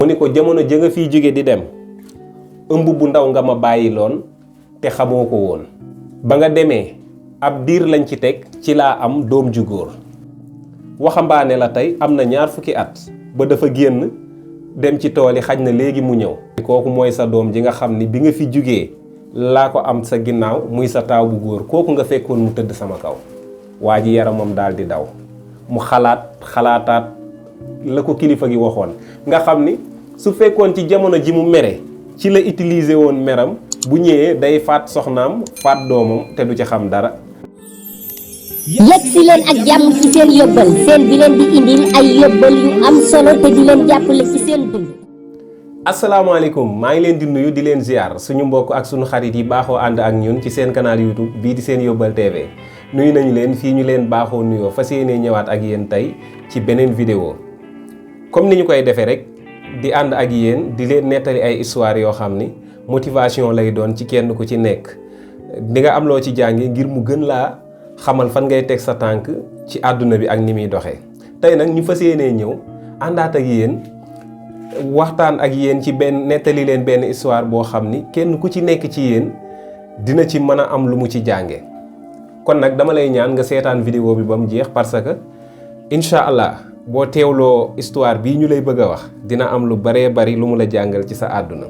mu ni ko jamono ja nga fiy jóge di dem ëmb bu ndaw nga ma bàyyi loon te xamoo ko woon ba nga demee ab diir lañ ci teg ci laa am doom ju góor waxambaane la tey am na 20 fukki at ba dafa génn dem ci tool yi xaj na léegi mu ñëw kooku mooy sa doom ji nga xam ni bi nga fi jógee laa ko am sa ginnaaw muy sa taaw bu góor kooku nga fekkoon mu tëdd sama kaw waa ji yaramam daal di daw mu xalaataat la ko kilifa gi waxoon nga xam ni su fekkoon ci jamono ji mu mere ci la utiliser woon meram bu ñëwee day faat soxnaam faat doomam te du ci xam dara. yegg si leen ak jàmm ci seen yóbbal seen bi leen di indil ay yóbbal yu am solo te di leen jàppale ci seen dund. asalaamaaleykum maa ngi leen di nuyu di leen ziar suñu mbokk ak suñu xarit yi baaxoo ànd ak ñun ci seen canal YouTube bii di seen yóbbal TV nuyu nañu leen fii ñu leen baaxoo nuyoo fas yéenee ñëwaat ak yéen tey ci beneen vidéo comme ni ñu koy defee rek di ànd ak yéen di leen nettali ay histoire yoo xam ni motivation lay doon ci kenn ku ci nekk di nga am loo ci jànge ngir mu gën laa xamal fan ngay teg sa tànk ci àdduna bi ak ni muy doxee tey nag ñu fas yéenee ñëw àndaat ak yéen waxtaan ak yéen ci benn nettali leen benn histoire boo xam ni kenn ku ci nekk ci yéen dina ci mën a am lu mu ci jànge kon nag dama lay ñaan nga seetaan vidéo bi ba mu jeex parce que incha allah boo teewloo histoire bii ñu lay bëgg a wax dina am lu baree bari lu mu la jàngal ci sa àdduna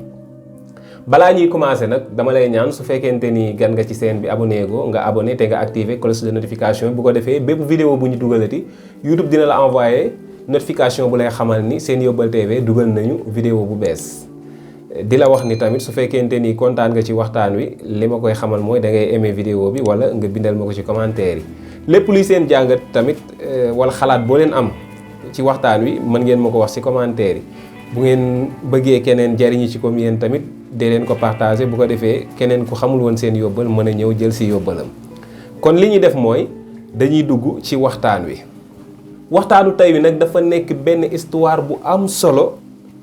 balaa ñuy commencer nag dama lay ñaan su fekkente ni gan nga ci chaîne bi abonné go nga abonné te nga activer cloche de notification bu ko defee bépp vidéo bu ñu dugalati YouTube dina la envoyer notification bu lay xamal ni seen yóbbal TV dugal nañu vidéo bu bees di la wax ni tamit su fekkente ni kontaan nga ci waxtaan wi li ma koy xamal mooy da ngay aimer vidéo bi wala nga bindal ma ko ci commentaire yi lépp luy seen jàngat tamit wala xalaat boo leen am ci waxtaan wi mën ngeen ma ko wax ci commentaire yi bu ngeen bëggee keneen jariñu ci comme yéen tamit dee leen ko partager bu ko defee keneen ku xamul woon seen yóbbal mën a ñëw jël ci yóbbalam kon li ñuy def mooy dañuy dugg ci waxtaan wi waxtaanu tey wi nag dafa nekk benn histoire bu am solo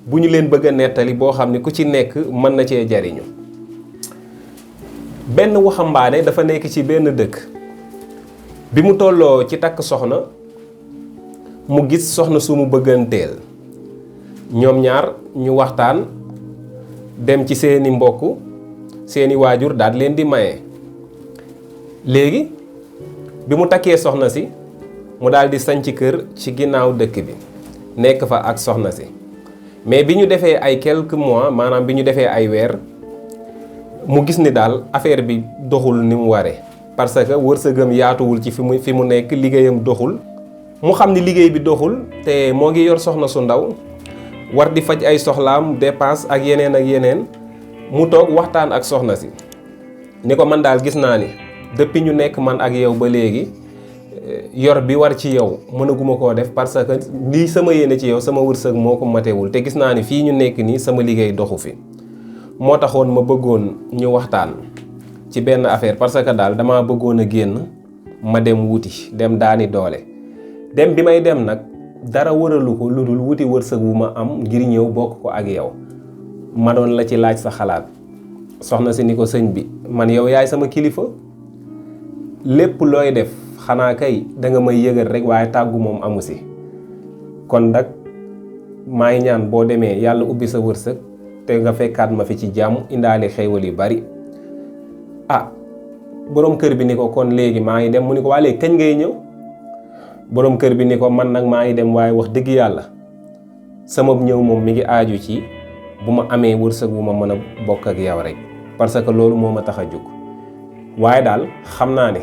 bu ñu leen bëgg a nettali boo xam ne ku ci nekk mën na cee jariñu benn waxambaane dafa nekk ci benn dëkk bi mu tolloo ci takk soxna mu gis soxna su mu bëgganteel ñoom ñaar ñu waxtaan dem ci seeni mbokk seeni waajur daal leen di maye léegi bi mu takkee soxna si mu daal di sanc kër ci ginnaaw dëkk bi nekk fa ak soxna si mais bi ñu defee ay quelques mois maanaam bi ñu defee ay weer mu gis ni daal affaire bi doxul ni mu waree parce que wërsëgam yaatuwul ci fi mu nekk liggéeyam doxul mu xam ni liggéey bi doxul te moo ngi yor soxna su ndaw war di faj ay soxlaam dépense ak yeneen mu toog waxtaan ak soxna si ni ko man daal gis naa ni depuis ñu nekk man ak yow ba léegi yor bi war ci yow mënaguma koo def parce que lii sama yéene ci yow sama wërsëg moo ko matewul te gis naa ni fii ñu nekk nii sama liggéey doxu fi moo taxoon ma bëggoon ñu waxtaan ci benn affaire parce que daal damaa bëggoon a génn ma dem wuti dem daani doole dem bi may dem nag dara wëralu ko lu dul wuti wërsëg wu ma am ngir ñëw bokk ko ak yow ma doon la ci laaj sa xalaat soxna si ni ko sëñ bi man yow yaay sama kilifa lépp looy def xanaa kay danga may yëgal rek waaye tàggu moom amu si kon nag maa ngi ñaan boo demee yàlla ubbi sa wërsëg te nga fekkaat ma fi ci jàmm indaale xéewal yu bari boroom kër bi ni ko kon léegi maa ngi dem mu ni ko waa léegi kañ ngay ñëw boroom kër bi ni ko man nag maa ngi dem waaye wax dëgg yàlla sama ñëw moom mi ngi aaju ci bu ma amee wërsëg bu ma mën a bokk ak yow rek parce que loolu moo ma tax a jóg waaye daal xam naa ne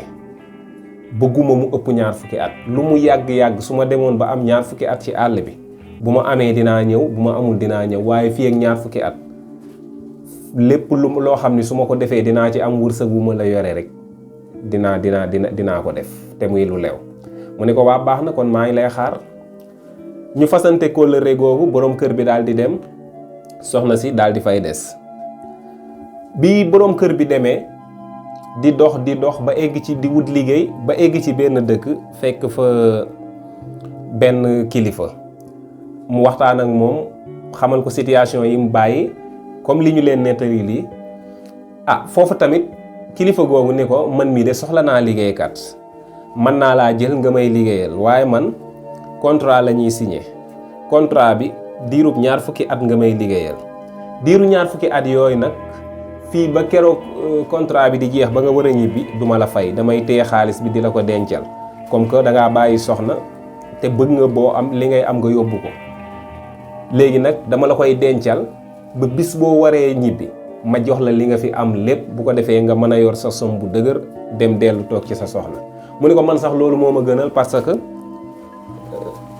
bëgguma mu ëpp 20 fukki at lu mu yàgg-yàgg su ma demoon ba am 20 fukki at ci àll bi bu ma amee dinaa ñëw bu ma amul dinaa ñëw waaye fii ak 20 fukki at lépp loo xam ni su ma ko defee dinaa ci am wërsëg bu ma la yore rek dinaa ko def te muy lu leew mu ne ko waa baax na kon maa ngi lay xaar ñu fasante kóllëre googu boroom kër bi daal di dem soxna si daal di fay des bi boroom kër bi demee di dox ba egg ci di wut liggéey ba egg ci benn dëkk fekk fa benn kilifa mu waxtaan ak moom xamal ko situation yi mu bàyyi comme li ñu leen nettali lii foofu tamit kilifa googu ni ko man mii de soxla naa liggéeykat mën naa laa jël nga may liggéeyal waaye man contrat la ñuy signé contrat bi diirub ñaar fukki at nga may liggéeyal diiru ñaar fukki at yooyu nag fii ba keroog contrat bi di jeex ba nga war a ñibbi duma la fay damay téye xaalis bi di la ko dencal comme que da ngaa bàyyi soxna te bëgg nga boo am li ngay am nga yóbbu ko léegi nag dama la koy dencal ba bis boo waree ñibbi ma jox la li nga fi am lépp bu ko defee nga mën a yor sa som bu dëgër dem dellu toog ci sa soxna mu ne ko man sax loolu moo ma gënal parce que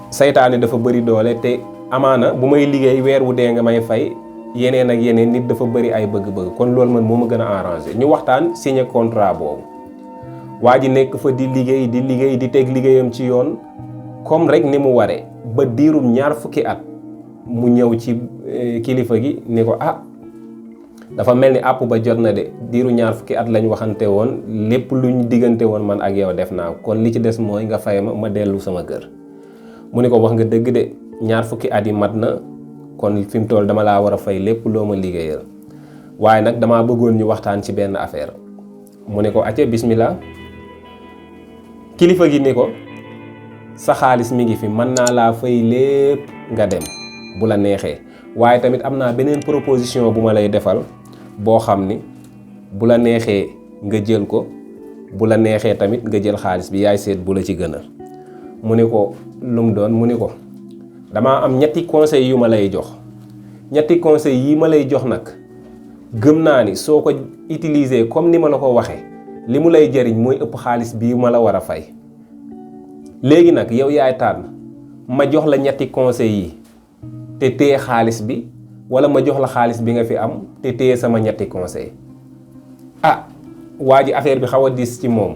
saytaane dafa bëri doole te amaana bu may liggéey weer wu dee nga may fay yeneen ak yeneen nit dafa bëri ay bëgg-bëgg kon loolu man moo ma gën a arrangé ñu waxtaan signé contrat boobu waa ji nekk fa di liggéey di teg liggéeyam ci yoon comme rek ni mu waree ba diirum ñaar fukki at mu ñëw ci kilifa gi ni ko dafa mel ni àpp ba jot na de diiru ñaar fukki at lañ waxante woon lépp luñ diggante woon man ak yow def naa kon li ci des mooy nga fay ma dellu sama kër mu ne ko wax nga dëgg de ñaar fukki at yi mat na kon fi mu toll dama laa war a fay lépp loo ma liggéeyal waaye nag damaa bëggoon ñu waxtaan ci benn affaire mu ne ko acca bismillah kilifa gi ni ko sa xaalis mi ngi fi mën naa laa fay lépp nga dem bu la neexee waaye tamit am naa beneen proposition bu ma lay defal boo xam ni bu la neexee nga jël ko bu la neexee tamit nga jël xaalis bi yaay seet bu la ci gënal mu ne ko lu mu doon mu ne ko damaa am ñetti conseils yu ma lay jox ñetti conseils yi ma lay jox nag gëm naa ni soo ko utiliser comme ni ma la ko waxee li mu lay jëriñ mooy ëpp xaalis bii ma la war a fay léegi nag yow yaay tànn ma jox la ñetti conseils yi te téye xaalis bi wala ma jox la xaalis bi nga fi am te téye sama ñetti conseil waa ji affaire bi xaw a diis ci moom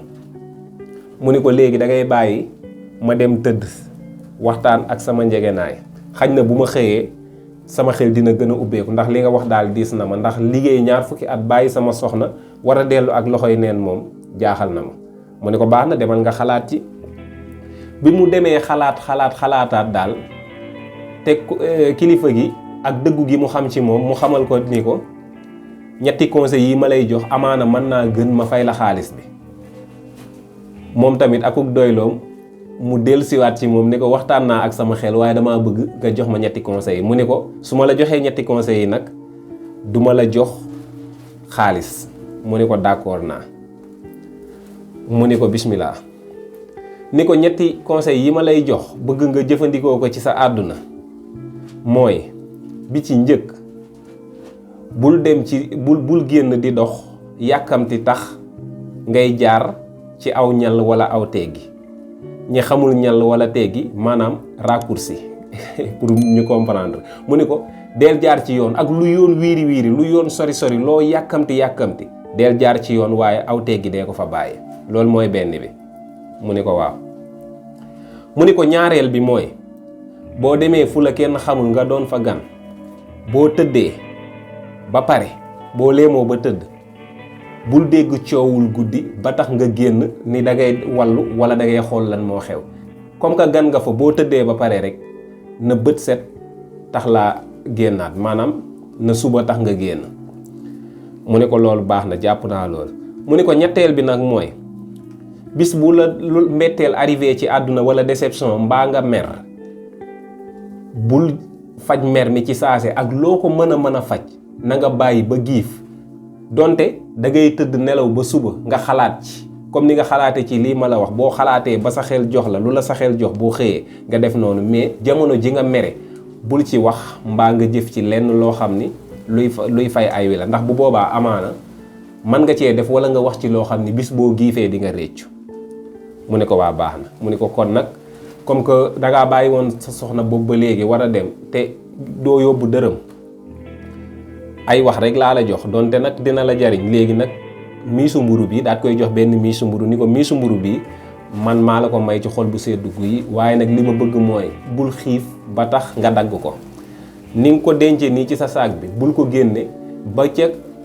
mu ni ko léegi da ngay bàyyi ma dem tëdd waxtaan ak sama njegenaay xañ na bu ma xëyee sama xel dina gën a ubbeeku ndax li nga wax daal diis na ma ndax liggéey ñaar fukki at bàyyi sama soxna war a dellu ak loxoy neen moom jaaxal na ma mu ne ko baax na demal nga xalaat ci bi mu demee xalaataat daal te kilifa gi ak dëggu gi mu xam ci moom mu xamal ko ni ko ñetti conseils yi ma lay jox amaana mën naa gën ma fay la xaalis bi moom tamit akuk doyloom mu dellusiwaat ci moom ni ko waxtaan naa ak sama xel waaye damaa bëgg nga jox ma ñetti conseils yi mu ne ko su ma la joxee ñetti conseils yi nag duma la jox xaalis mu ne ko d'accord naa mu ne ko bismillah ni ko ñetti conseils yi ma lay jox bëgg nga jëfandikoo ko ci sa àdduna mooy bi ci njëkk bul dem ci bul génn di dox yàkkamti tax ngay jaar ci aw ñal wala aw teggi ñi xamul ñal wala teggi maanaam raccourci pour ñu comprendre mu ne ko del jaar ci yoon ak lu yoon wiiri lu yoon sori loo yàkkamti del jaar ci yoon waaye aw teggi dee ko fa bàyyi loolu mooy benn bi mu ne ko waaw mu ne ko ñaareel bi mooy boo demee fu la kenn xamul nga doon fa gan boo tëddee ba pare boo léemoo ba tëdd bul dégg coowul guddi ba tax nga génn ni da ngay wallu wala da ngay xool lan moo xew comme que gan nga fa boo tëddee ba pare rek na bët set tax laa génnaat maanaam na suba tax nga génn mu ne ko loolu baax na jàpp naa loolu mu ne ko ñetteel bi nag mooy bis bu la lu mbetteel arrivé ci àdduna wala déception mbaa nga mer bul faj mer mi ci saase ak loo ko mën a faj na nga bàyyi ba giif donte da ngay tëdd nelaw ba suba nga xalaat ci comme ni nga xalaatee ci lii ma la wax boo xalaatee ba sa xel jox la lu la sa xel jox boo xëyee nga def noonu mais jamono ji nga mere bul ci wax mbaa nga jëf ci lenn loo xam ni luy fay ay wi la ndax bu boobaa amaana mën nga cee def wala nga wax ci loo xam ni bis boo giifee di nga réccu mu ne ko waa baax na mu ne ko kon nag comme que dangaa bàyyi woon sa soxna boobu ba léegi war a dem te doo yóbbu dërëm ay wax rek laa la jox donte nag dina la jariñ léegi nag miisu mburu bi daat koy jox benn miisu mburu ni ko miisu mburu bi man maa la ko may ci xol bu seddu guy waaye nag li ma bëgg mooy bul xiif ba tax nga dagg ko ni nga ko dencee nii ci sa saag bi bul ko génne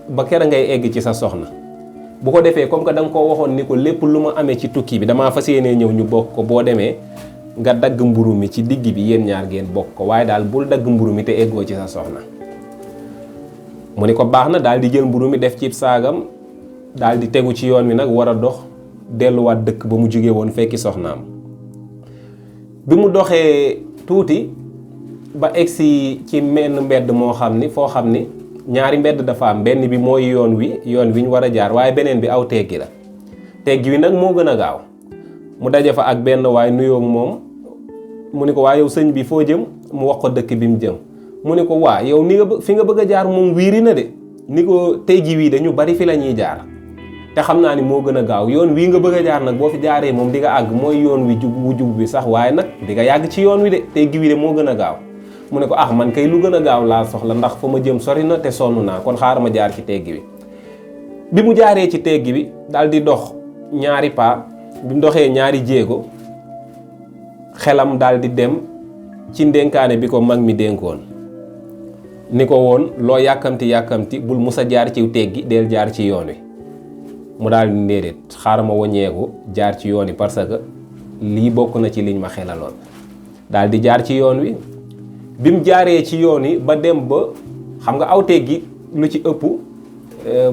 ba kera ngay egg ci sa soxna bu ko defee comme que da nga ko waxoon ni ko lépp lu ma amee ci tukki bi damaa fas yéenee ñëw ñu bokk ko boo demee nga dagg mburu mi ci digg bi yéen ñaar ngeen bokk ko waaye daal bul dagg mburu mi te eggoo ci sa soxna mu ni ko baax na daal di jël mburu mi def ci saagam daal di tegu ci yoon wi nag war a dox delluwaat dëkk ba mu jógee woon fekki soxnaam bi mu doxee tuuti ba egsi ci menn mbedd moo xam ni foo xam ni ñaari mbedd dafa am, benn bi mooy yoon wi ñu war a jaar, waaye beneen bi aw teggi la. teggi wi nag moo gën a gaaw. mu daje fa ak benn waay nuyoo moom, mu ni ko waa yow sëñ bi foo jëm? mu wax ko dëkk bi mu jëm. mu ni ko waa yow ni nga fi nga bëgg a jaar moom wiiri na de, ni ko teggi wii dañu bari fi la ñuy jaar te xam naa ni moo gën a gaaw. yoon wii nga bëgg a jaar nag boo fi jaaree moom di nga àgg, mooy yoon wi jub bi sax, waaye nag di nga yàgg ci yoon wi de, teggi wi de moo gën a gaaw. mu ne ko ah man kay lu gën a gaaw laa soxla, ndax fa ma jëm sori na te sonn naa, kon xaaral ma jaar ci teggi bi. bi mu jaaree ci teggi bi daal di dox ñaari pas, bi mu doxee ñaari jéego xelam daal di dem ci ndénkaane bi ko mag mi dénkoon, ni ko woon loo yàkkamti bul musa jaar ci teggi, del jaar ci yoon wi. mu daal di déedéet, xaaral ma waññeeku jaar ci yoon wi parce que lii bokk na ci liñ ma xelaloon. daal di jaar ci yoon wi. bi mu jaaree ci yoon wi ba dem ba xam nga aw teggi lu ci ëpp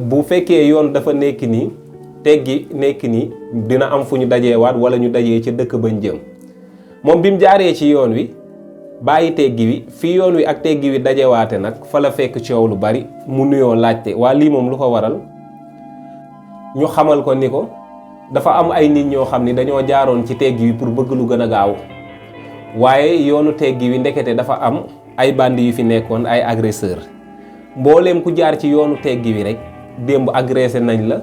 bu fekkee yoon dafa nekk nii, teggi nekk nii, dina am fu ñu dajeewaat wala ñu dajee ca dëkk bañ jëm. moom bi mu jaaree ci yoon wi bàyyi teggi wi, fii yoon wi ak teggi wi dajewaate nag fa la fekk coow lu bari. mu nuyoo laajte waa lii moom lu ko waral. ñu xamal ko ni ko dafa am ay nit ñoo xam ni dañoo jaaroon ci teggi wi pour bëgg lu gën a gaaw, waaye yoonu teggi wi ndekete dafa am ay bandi yu fi nekkoon, ay agresseur. mbooleem ku jaar ci yoonu teggi wi rek démb agressé nañ la,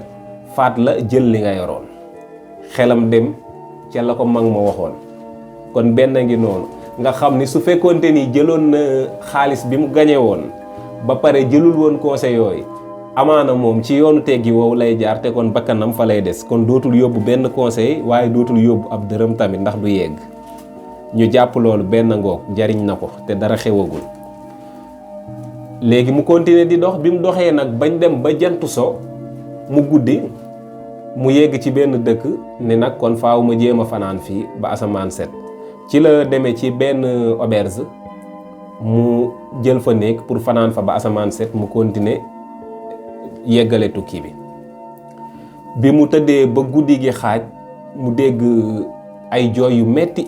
faat la, jël li nga yoroon. xelam dem ca la ko mag ma waxoon. kon benn ngi noonu nga xam ni su fekkoonte ni jëloon na xaalis bi mu gañe woon ba pare jëlul woon conseil yooyu, amaana moom ci yoonu teggi woowu lay jaar te kon bakkanam fa lay des, kon dootul yóbbu benn conseil, waaye dootul yóbbu ab dërëm tamit ndax du yegg. ñu jàpp loolu benn ngoog jariñ na ko te dara xewagul. léegi mu continuer di dox. bi mu doxee nag bañ dem ba jant so mu guddi, mu yegg ci benn dëkk ne nag kon faaw ma jéem a fanaan fii ba asamaan set. ci la demee ci benn auberge mu jël fa néeg pour fanaan fa ba asamaan set, mu continuer yeggale tukki bi. bi mu tëddee ba guddi gi xaaj mu dégg ay jooy yu metti,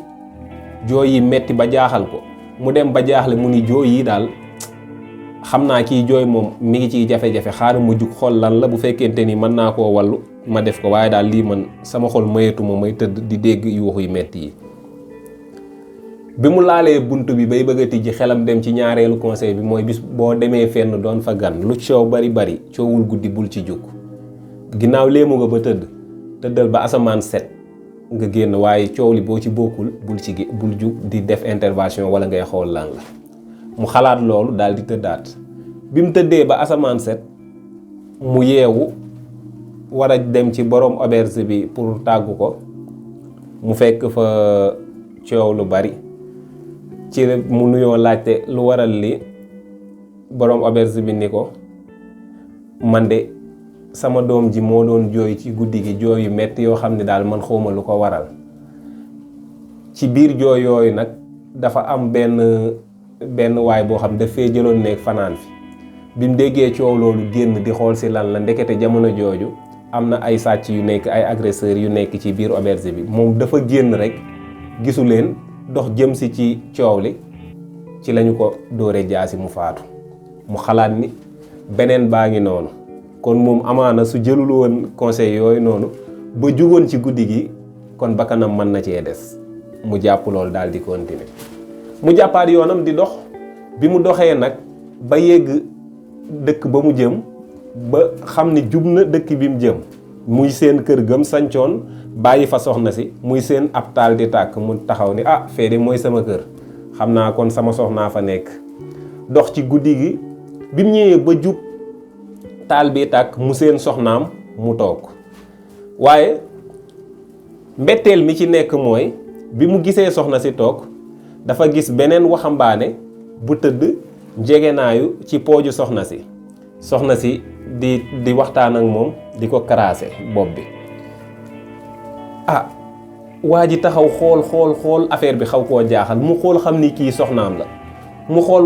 jooy yi metti ba jaaxal ko. mu dem ba jaaxle mu ni jooy yi daal xam naa kii jooy moom mi ngi ciy jafe-jafe, xaaral mu jug xool lan la, bu fekkente ni mën naa koo wallu ma def ko, waaye daal lii man sama xol mayetuma may tëdd di dégg yuuxu yu metti yi. bi mu laalee bunt bi bay bëgg a tijji, xelam dem ci ñaareelu conseil bi, mooy bis boo demee fenn doon fa gan, lu coow bari coowul guddi bul ci jug. ginnaaw léemu nga ba tëddal ba asamaan set nga génn, waaye coow li boo ci bokkul bul jug di def intervention wala ngay xool lan la. mu xalaat loolu daal di tëddaat. bi mu tëddee ba asamaan set mu yeewu war a dem ci borom auberge bi pour tàggu ko, mu fekk fa coow lu bari. ci mu nuyoo laajte lu waral li, borom auberge bi ni ko man de sama doom ji moo doon jooy ci guddi gi jooy yu metti yoo xam ne daal man xawma lu ko waral. ci biir jooy yooyu nag dafa am benn waay boo xam daf fee jëloon nekk fanaan fi. bi mu déggee coow loolu génn di xool si lan la, ndekete jamono jooju am na ay sàcc yu nekk, ay agresseurs yu nekk ci biir auberge bi. moom dafa génn rek gisu leen, dox jëm si ci coow li, ci lañu ko dóore jaasi mu faatu. mu xalaat ni beneen baa ngi noonu, kon moom amaana su jëlul woon conseil yooyu noonu ba jugoon ci guddi gi, kon bakkanam mën na cee des. mu jàpp loolu daal di continuer. mu jàppaat yoonam di dox. bi mu doxee nag ba yegg dëkk ba mu jëm, ba xam ni jub na dëkk bi mu jëm, muy seen kër gëm sancoon bàyyi fa soxna si, muy seen ab taal di tàkk. mu taxaw ni ah fee de mooy sama kër, xam naa kon sama soxnaa fa nekk. dox ci guddi gi bi mu ñëwee ba jub taal bi tàkk, mu seen soxnaam mu toog. waaye mbetteel mi ci nekk mooy bi mu gisee soxna si toog, dafa gis beneen waxambaane bu tëdd njegenaayu ci pooju soxna si. soxna si di waxtaan ak moom, di ko karaase bopp bi. ah waa ji taxaw xool affaire bi xaw koo jaaxal. mu xool xam ni kii soxnaam la. mu xool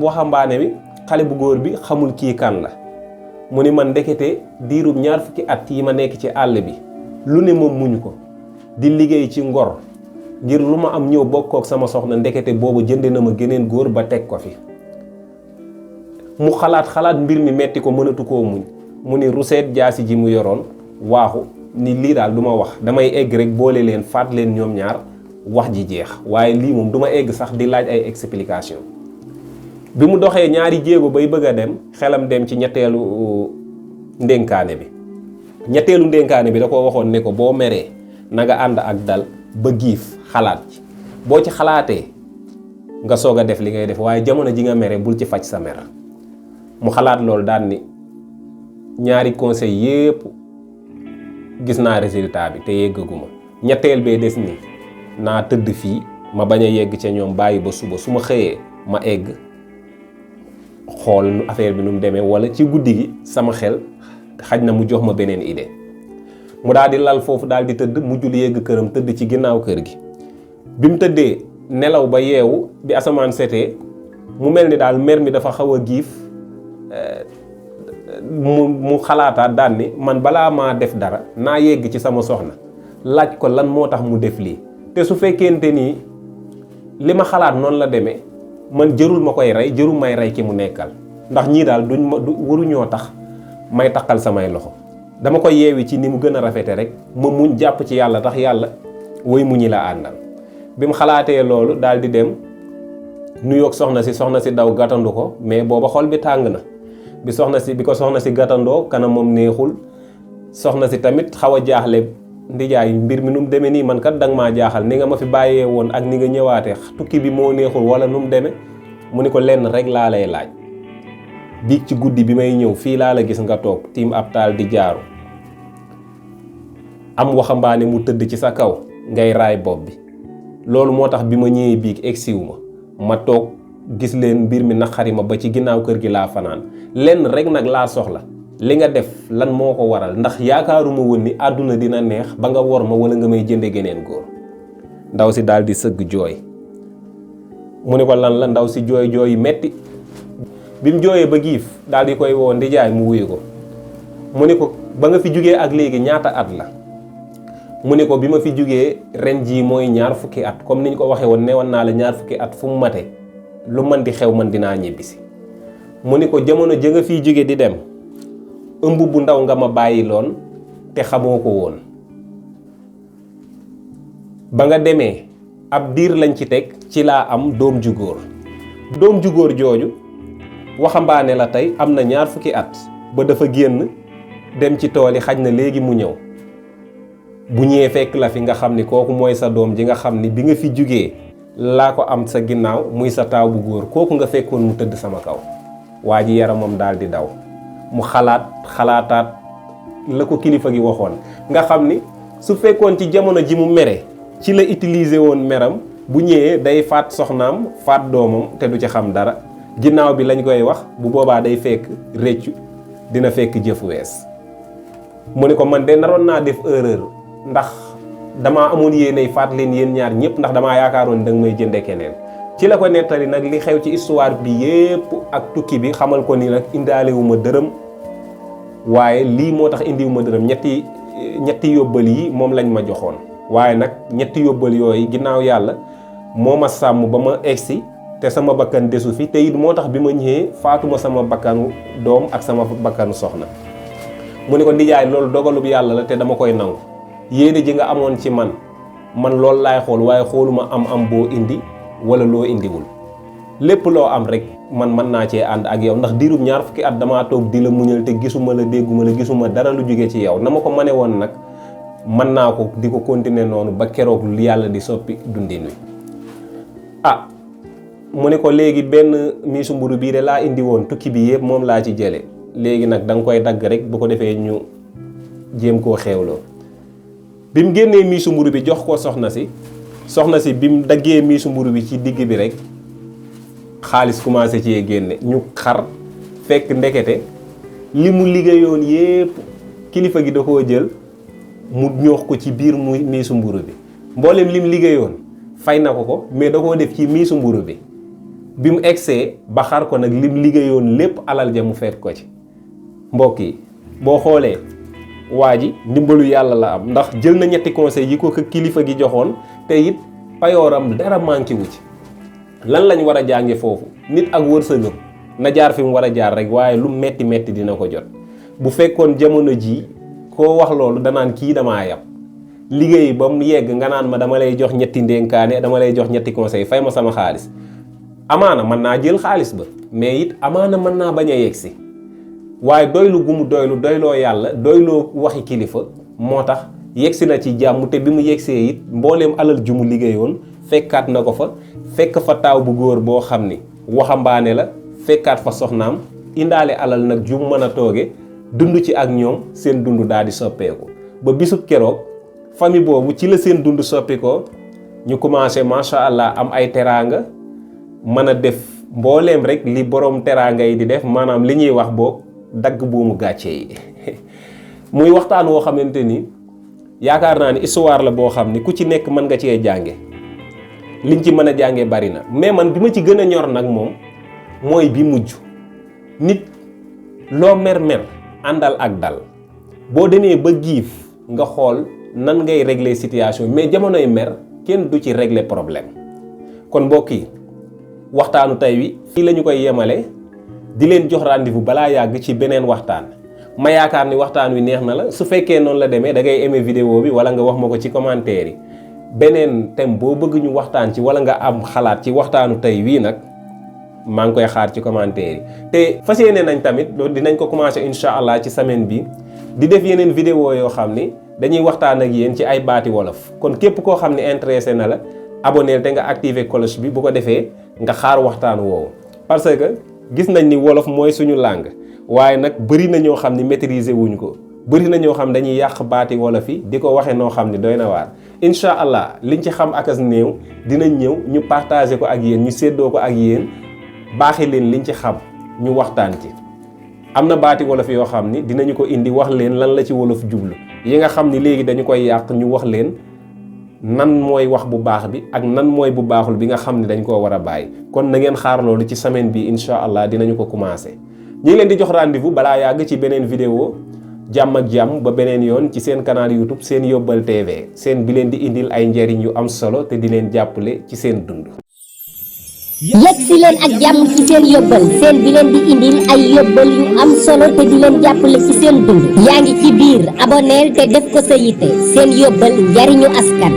waxambaane bi, xale bu góor bi xamul kii kan la. mu ni man ndekete diirub 20 at yi ma nekk ci àll bi lu ne moom muñ ko, di liggéey ci ngor, ngir lu ma am ñëw bokkook sama soxna, ndekete boobu jënde na ma geneen góor ba teg ko fi. mu xalaat mbir mi metti ko, mënatu koo muñ, mu ni ruseet jaasi ji mu yoroon waaxu ni lii daal du ma wax, damay egg rek boole leen faat leen ñoom ñaar wax ji jeex, waaye lii moom du ma egg sax di laaj ay explication. bi mu doxee ñaari jéego bay bëgg a dem, xelam dem ci ñetteelu ndénkaane bi. ñetteelu ndénkaane bi da ko waxoon ne ko boo meree na nga ànd ak dal ba giif xalaat ci, boo ci xalaatee nga soog a def li ngay def, waaye jamono ji nga mere bul ci faj sa mer. mu xalaat loolu daan ni ñaari conseil yépp gis naa résultat bi te yeggaguma, ñetteel bee des ni naa tëdd fii ma bañ a yegg ca ñoom, bàyyi ba suba su ma xëyee ma egg xool affaire bi nu mu demee, wala ci guddi gi sama xel xaj na mu jox ma beneen idée. mu daal di lal foofu daal di tëdd, mujjul yegg këram, tëdd ci ginnaaw kër gi. bi mu tëddee nelaw ba yeewu, bi asamaan setee mu mel ni daal mer mi dafa xaw a giif. mu xalaataat daan ni man balaa maa def dara naa yegg ci sama soxna laaj ko lan moo tax mu def lii, te su fekkente nii li ma xalaat noonu la demee, man jërul ma koy rey, jërul may rey ki mu nekkal, ndax ñii daal waruñoo tax may taqal samay loxo. dama koy yeewi ci ni mu gën a rafete rek, ma muñ jàpp ci yàlla, tax yàlla woy muñi la àndal. bi mu xalaatee loolu daal di dem nuyoog soxna si daw gàttandu ko, mais booba xol bi tàng na. bi ko soxna si gàttandoo kanamam neexul, soxna si tamit xaw a jaaxle, ndijaay mbir mi nu mu demee nii, man kat danga maa jaaxal, ni nga ma fi bàyyee woon ak ni nga ñëwaatee, tukki bi moo neexul wala nu mu demee. mu ni ko lenn rek laa lay laaj, biig ci guddi bi may ñëw fii laa la gis nga toog tiim ab taal di jaaru, am waxambaane mu tëdd ci sa kaw ngay raay bopp bi. loolu moo tax bi ma ñëwee biig egsiwu ma toog gis leen mbir mi naqari ma ba ci ginnaaw kër gi laa fanaan. lenn rek nag laa soxla, li nga def lan moo ko waral, ndax yaakaaruma woon ni àdduna dina neex ba nga wor ma wala nga may jënde geneen góor. ndaw si daal di sëgg jooy. mu ne ko lan la? ndaw si jooy jooy metti. bi mu jooyee ba giif daal di koy woo ndijaay mu wuyu ko. mu ne ko ba nga fi jugee ak léegi ñaata at la? mu ne ko bi ma fi jugee ren jii mooy 20 at, comme niñ ko waxee woon newoon naa la 20 at fu mu mate lu man di xew man dinaa ñibbisi. mu ni ko jamono ja nga fiy jóge di dem ëmb bu ndaw nga ma bàyyi loon te xamoo ko woon. ba nga demee ab diir lañ ci teg ci laa am doom ju góor. doom ju góor jooju waxambaane la tey, am na 20 at, ba dafa génn dem ci tool yi, xaj na léegi mu ñëw. bu ñëwee fekk la fi nga xam ni kooku mooy sa doom ji nga xam ni bi nga fi jugee laa ko am sa ginnaaw, muy sa taaw bu góor, kooku nga fekkoon mu tëdd sama kaw. waa ji yaramam daal di daw, mu xalaataat la ko kilifa gi waxoon, nga xam ni su fekkoon ci jamono ji mu mere ci la utiliser woon meram, bu ñëwee day faat soxnaam faat doomam te du ci xam dara. ginnaaw bi lañ koy wax, bu boobaa day fekk réccu dina fekk jëf wees. mu ne ko man de naroon naa def erreur, ndax damaa amoon yéenay faat leen yéen ñaar ñëpp, ndax damaa yaakaaroon danga may jënde keneen. ci la ko nettali nag li xew ci histoire bi yépp ak tukki bi, xamal ko ni nag indaalewuma dërëm, waaye lii moo tax indiwuma dërëm. ñetti yóbbal yi moom lañ ma joxoon, waaye nag ñetti yóbbal yooyu ginnaaw yàlla moo ma sàmm ba ma egsi te sama bakkan desu fi, te it moo tax bi ma ñëwee faatuma sama bakkanu doom ak sama bakkanu soxna. mu ne ko ndijaay loolu dogalub yàlla la te dama koy nangu. yéene ji nga amoon ci man loolu laay xool, waaye xooluma am boo indi wala loo indiwul. lépp loo am rek man mën naa cee ànd ak yow, ndax diirub 20 at damaa toog di la muñal te gisuma la, dégguma la, gisuma dara lu jóge ci yow. na ma ko mane woon nag mën naa ko di ko continuer noonu ba keroog lu yàlla di soppi dundin wi. mu ne ko léegi benn miisu mburu bii de laa indi woon, tukki bi yëpp moom laa ci jële, léegi nag da nga koy dagg rek bu ko defee ñu jéem koo xeewloo. bi mu génnee miisu mburu bi jox ko soxna si bi mu daggee miisu mburu bi ci digg bi rek xaalis commencé ci génne. ñu xar fekk ndekete li mu liggéeyoon yépp kilifa gi da koo jël mu ñoox ko ci biir mu miisu mburu bi. mboolem lim liggéeyoon fay na ko mais da koo def ci miisu mburu bi. bi mu egsee ba xar ko nag lim liggéeyoon lépp alal ja mu fekk ko ci. mbokk yi boo xoolee waa ji ndimbalu yàlla la am, ndax jël na ñetti conseil yi ko kilifa gi joxoon, te it payooram dara manqué wu ci. lan lañ war a jànge foofu nit ak wërsëgam na jaar fi mu war a jaar rek waaye lu metti metti dina ko jot bu fekkoon jamono ji koo wax loolu danaan kii damaa yab liggéey ba mu yegg nga naan ma dama lay jox ñetti ndénkaane dama lay jox ñetti conseil fay ma sama xaalis amaana mën naa jël xaalis ba mais it amaana mën naa bañ a yegg si waaye doylu gu mu doyloo yàlla doyloo waxi kilifa moo tax yegsi na ci jàmm te bi mu yegsee it mbooleem alal ju mu liggéeyoon fekkaat na ko fa fekk fa taaw bu góor boo xam ni waxambaane la fekkaat fa soxnaam indaale alal nag ju mu mën a tooge dund ci ak ñoom seen dund daal di soppeeku ba bisub keroog famille boobu ci la seen dund soppi ko ñu commencé macha allah am ay teraanga mën a def mbooleem rek li borom teraanga yi di def maanaam li ñuy wax boog dagg buumu gàcce yi muy waxtaan woo xamante ni yaakaar naa ni histoire la boo xam ni ku ci nekk mën nga cee jànge liñ ci mën a jànge bari na mais man bi ma ci gën a ñor nag moom mooy bi mujj nit loo mer àndal ak dal boo demee ba giif nga xool nan ngay régler situation mais jamonoy mer kenn du ci régler problème kon mbokk yi waxtaanu tey wi fii la ñu koy yemale di leen jox rendez-vous balaa yàgg ci beneen waxtaan ma yaakaar ni waxtaan wi neex na la su fekkee noonu la demee da ngay aimer vidéo bi wala nga wax ma ko ci commentaire yi beneen thème boo bëgg ñu waxtaan ci wala nga am xalaat ci waxtaanu tey wii nag maa ngi koy xaar ci commentaire yi te fas yéene nañ tamit dinañ ko commencé incha allah ci semaine bi di def yeneen vidéo yoo xam ni dañuy waxtaan ak yéen ci ay baati wolof kon képp koo xam ne intéressé na la abonné te nga activer cloche bi bu ko defee nga xaar waxtaan woowu parce que gis nañ ni wolof mooy suñu langue waaye nag bëri na ñoo xam ni maîtriser wuñ ko bëri na ñoo xam dañuy yàq baati wolof yi di ko waxee noo xam ni doy na waar incha allah liñ ci xam akas néew dinañ ñëw ñu partager ko ak yéen ñu séddoo ko ak yéen baaxee leen liñ ci xam ñu waxtaan ci am na baati wolof yoo xam ni dinañu ko indi wax leen lan la ci wolof jublu yi nga xam ni léegi dañu koy yàq ñu wax leen nan mooy wax bu baax bi ak nan mooy bu baaxul bi nga xam ni dañ koo war a bàyyi kon na ngeen xaar loolu ci semaine bi incha allah dinañu ko commencé ñu ngi leen di jox rendez-vous balaa yàgg ci beneen vidéo jàmm ak jàmm ba beneen yoon ci seen canal YouTube seen Yóbbal TV seen bi leen di indil ay njariñ yu am solo te di leen jàppale ci seen dund. yegsi leen ak jàmm ci seen yóbbal seen bi leen di indil ay yóbbal yu am solo te di leen jàppale ci seen dund yaa ngi ci biir aboneel te def ko sa yitte seen yóbbal njariñu askan